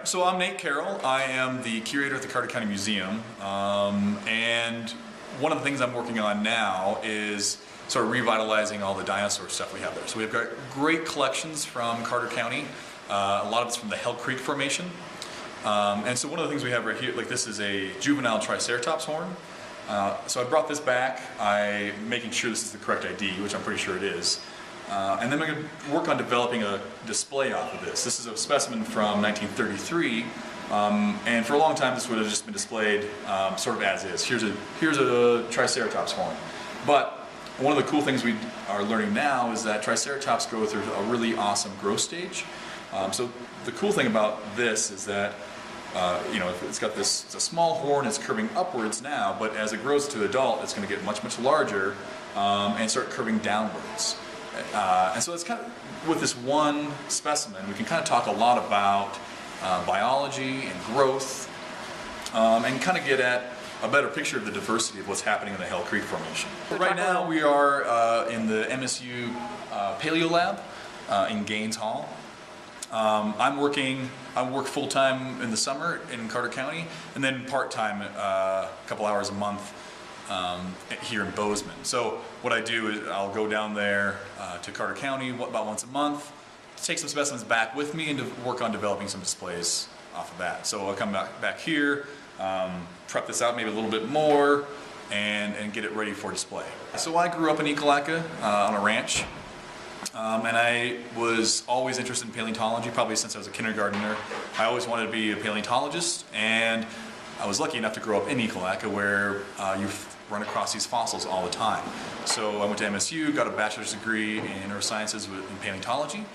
So I'm Nate Carroll. I am the curator at the Carter County Museum, and one of the things I'm working on now is sort of revitalizing all the dinosaur stuff we have there. So we've got great collections from Carter County. A lot of it's from the Hell Creek Formation. And so one of the things we have right here, like this is a juvenile Triceratops horn. So I brought this back. I'm making sure this is the correct ID, which I'm pretty sure it is. And then I'm going to work on developing a display off of this. This is a specimen from 1933, and for a long time this would have just been displayed sort of as is. Here's a Triceratops horn. But one of the cool things we are learning now is that Triceratops go through a really awesome growth stage. So the cool thing about this is that it's got it's a small horn, it's curving upwards now, but as it grows to adult, it's going to get much, much larger and start curving downwards. And so it's kind of, with this one specimen, we can kind of talk a lot about biology and growth and kind of get at a better picture of the diversity of what's happening in the Hell Creek Formation. Right now we are in the MSU Paleolab in Gaines Hall. I work full-time in the summer in Carter County, and then part-time a couple hours a month here in Bozeman. So what I do is I'll go down there to Carter County about once a month, take some specimens back with me, and to work on developing some displays off of that. So I'll come back here, prep this out maybe a little bit more, and get it ready for display. So I grew up in Ekalaka on a ranch. And I was always interested in paleontology, probably since I was a kindergartner. I always wanted to be a paleontologist, and I was lucky enough to grow up in Ekalaka, where you run across these fossils all the time. So I went to MSU, got a bachelor's degree in neurosciences in paleontology,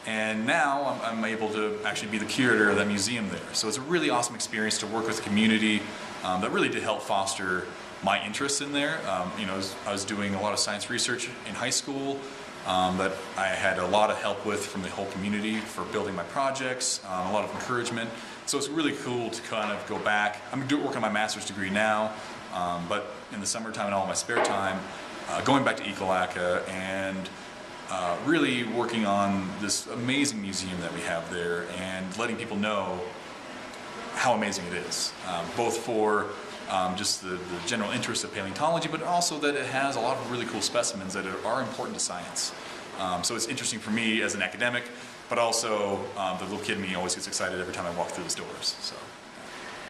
and now I'm able to actually be the curator of that museum there. So it's a really awesome experience to work with the community that really did help foster my interest in there. I was doing a lot of science research in high school that I had a lot of help with from the whole community for building my projects, a lot of encouragement. So it's really cool to kind of go back. I'm working on my master's degree now, but in the summertime and all my spare time, going back to Ekalaka and really working on this amazing museum that we have there and letting people know how amazing it is, both for just the general interest of paleontology, but also that it has a lot of really cool specimens that are important to science. So it's interesting for me as an academic, but also the little kid in me always gets excited every time I walk through those doors. So.